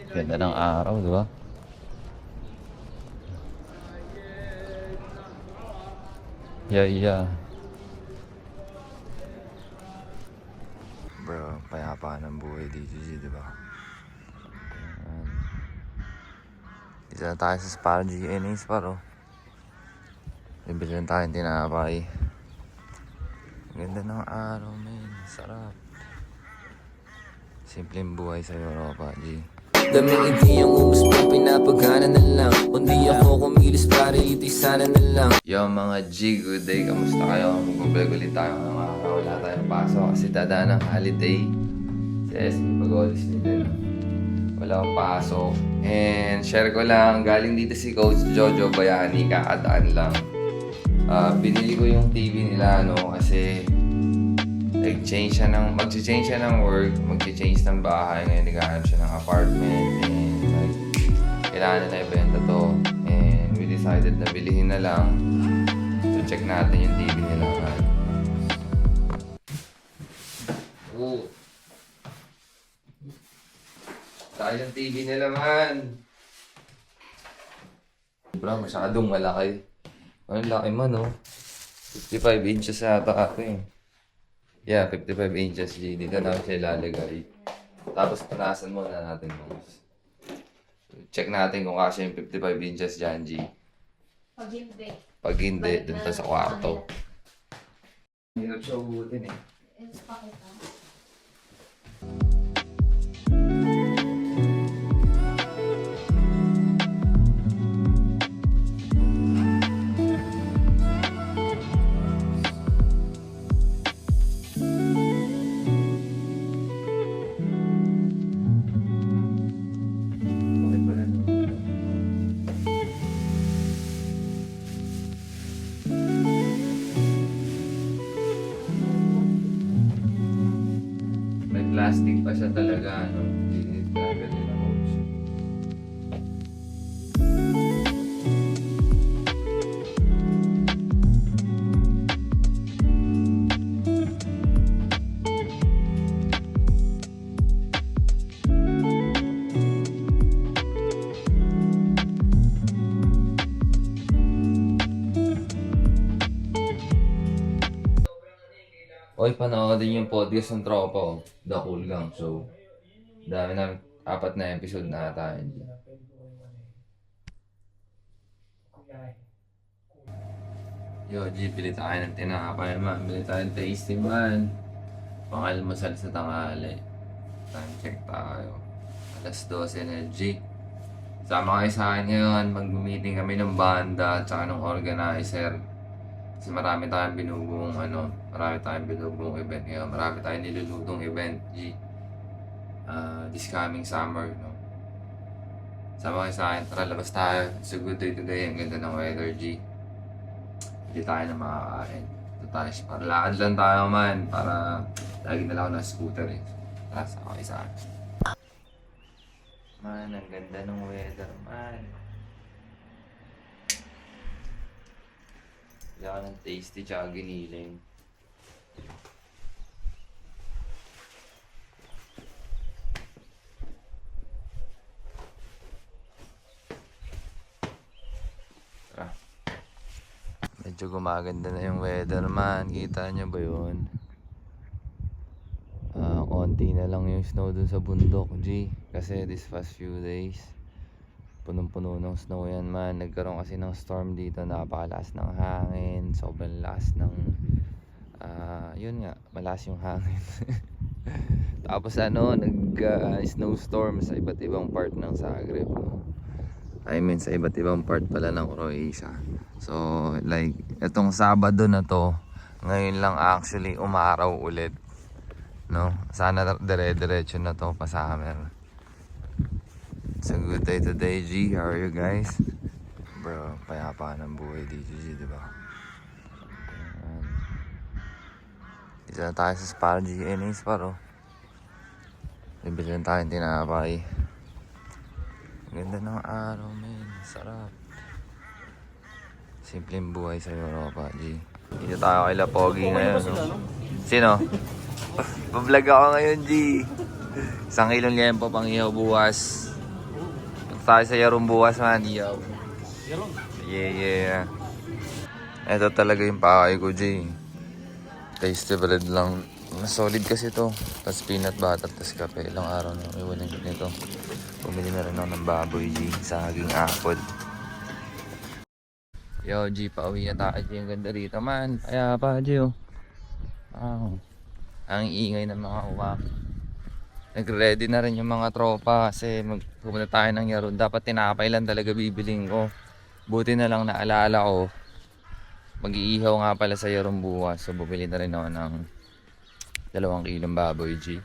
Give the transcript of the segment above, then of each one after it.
Ganda ng araw, di ba? Yeah. Bro, payapa ng buhay dito, di ba? Isa na tayo sa Spar GNA Spar, oh. Bibili tayo ng tinapay. Ganda ng araw, men. Sarap. Simpleng buhay sa Europa, G. Daming ideyang umus mo, pinapagana na lang. Kundi ako kumilos para ito'y sana na lang. Yo mga G, good day. Kamusta kayo? Mag-vlog ulit tayo ng araw. Wala tayong pasok kasi dadaan ng holiday. Si SB Pagolis nila. Wala akong pasok. And share ko lang, galing dito si Coach Jojo Bayani, kakadaan lang. Binili ko yung TV nila, no, kasi mag-change siya ng work, mag-change ng bahay, ngayon naghahanap siya ng apartment, and like, kailangan nila ibenta to, and we decided na bilihin na lang. So check natin yung TV nila, man. Oh. Saan yung TV nila, man? Bro, masyadong malaki. Ang laki man, oh. 55 inches yata ako, eh. Yeah, 55 inches, G. Dito namin siya ilalagay. Tapos punasan muna natin, boss. Check natin kung kasya yung 55 inches dyan, G. Pag hindi. Pag hindi, dun ta sa kwarto. Hirap siya ubutin, eh. Pakita. May plastic pa siya talaga, ano. Hindi talaga nila, coach. Oy, panoodin yung podcast ng tropa, oh. The Cool Gang Show. Dami na, 4 na episode na tayo. Yo, G, pili tayo ng tinapay, man. Pili tayo ng tasty, man. Pang-almusal sa tanghali. Time check tayo. Alas 12 na, G. Sama kayo sa akin ngayon. Mag-meeting kami ng banda at saka ng organizer. Kasi marami tayong binubong event ngayon. Marami tayong nilulutong event, G. This coming summer, no? Sama kayo sa akin, tara labas tayo. It's a good day today, ang ganda ng weather, G. Hindi tayo na makakain. Ito tayo, para lakad lang tayo, man. Para lagi na lang ako ng scooter, eh. Tara, sama kayo sa akin. Man, ang ganda ng weather, man. Kailangan ng tasty tsaka giniling. Tara. Medyo gumaganda na yung weather, man. Kita nyo ba yun? Konti na lang yung snow dun sa bundok, G. Kasi this past few days, punong-puno ng snow yan, man. Nagkaroon kasi ng storm dito, napakalakas ng hangin, sobrang lakas ng yun nga, malakas yung hangin. Tapos snowstorm sa iba't ibang part ng Zagreb, no? I mean sa iba't ibang part pala ng Croatia. So like etong Sabado na to, ngayon lang actually umaraw ulit, no? Sana dire-diretso na to pa summer. It's a good day today, G. How are you guys? Bro, payapa ng buhay dito, G, diba? Isa na tayo sa Spar GNA Spar, oh. Bibili tayo ng tinapay. Ganda ng araw, men. Sarap. Simpleng buhay sa Europa, G. Dito tayo kay Lapogi ngayon, no? Sino? Pa-vlog ako ngayon, G. Isang kilong liempo pang ihaw bukas. Punta tayo sa Yaron bukas man, ihaw. Yaron. Yeah. Ito talaga yung pakay ko, Jay. Tasty bread lang. Mas solid kasi to. Tapos peanut butter, tapos kape. Ilang araw na iwanan ko nito. Pumili na rin ako ng baboy, G. Saging apple. Yo, G, pauwi na tayo, G. Ang ganda rito, man. Kaya pa, G, oh. Wow. Ang ingay ng mga uwak. Nag-ready na rin yung mga tropa kasi pumunta tayo ng Yaron. Dapat tinapay lang talaga bibiling ko. Buti na lang naalala ko. Mag-iihaw nga pala sa Yaron bukas. So, bumili na rin ako ng 2 kilong baboy, G.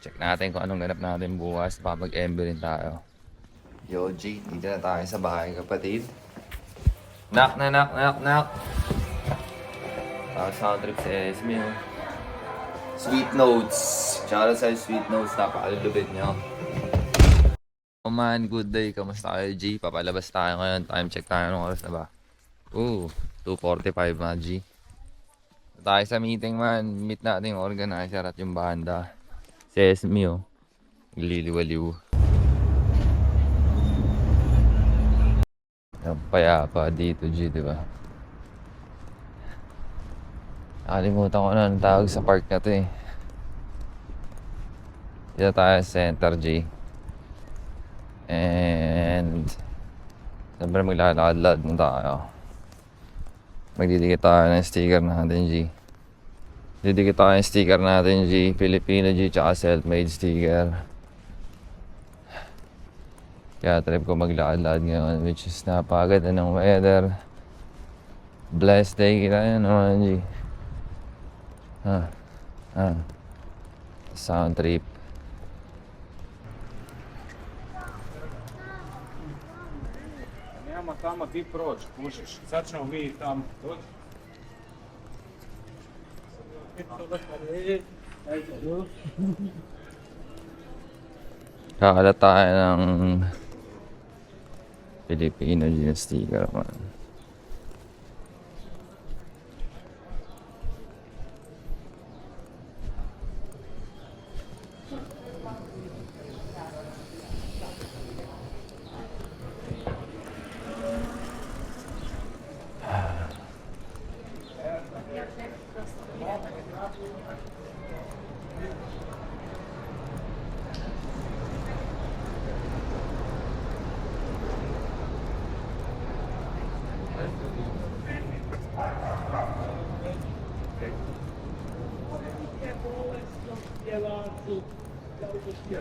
Check natin kung anong ganap natin bukas. Papag-embe rin tayo. Yo, G. Dito na tayo sa bahay, kapatid. Knock na, knock, knock, knock. Sound trip sa SME, oh. Sweet Notes. Shoutout sa Sweet Notes. Napakalulubid nyo. Oh man, good day. Kamusta kayo, G? Papalabas tayo ngayon. Time check tayo. Anong oras na ba? 2:45 na, G. Tayo sa meeting, man. Meet natin yung organizer at yung banda. Si SME, oh. Nagliliwaliw. Yung payapa dito, G, diba? Nakalimutan ko na ang tawag sa park na to, eh. Dito tayo sa center, G. And siyempre maglalakad-lad mo tayo. Magdidikit tayo ng sticker natin, G. Didikit tayo ng sticker natin, G. Filipino, G, tsaka self-made sticker. Kaya trip ko maglakad-lad ngayon, which is napaganda ng weather. Blessed day kita yan naman, G. Sound trip. Nema tamo ti proći, kužiš. Sad ćemo mi tamo doći. Kakalat tayo ng Filipino, G, na sticker, man.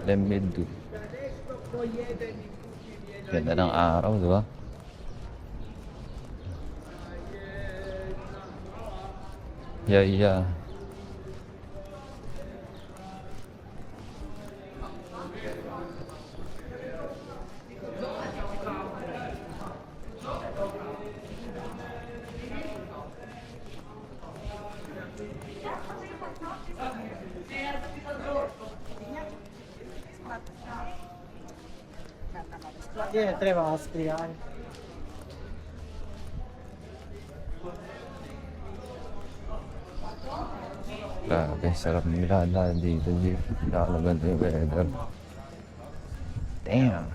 Lembedu. Ganda ng araw, di ba? Yeah. Je, treba vas prijaviti. Grabe, sarap nilala dito, G. Nakalaban yung weather. Damn.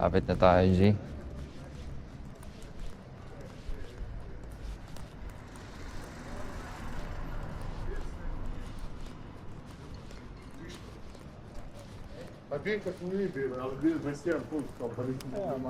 Lapit na tayo, G. Опять как не видно, а где Бастиан Кунц там полетел.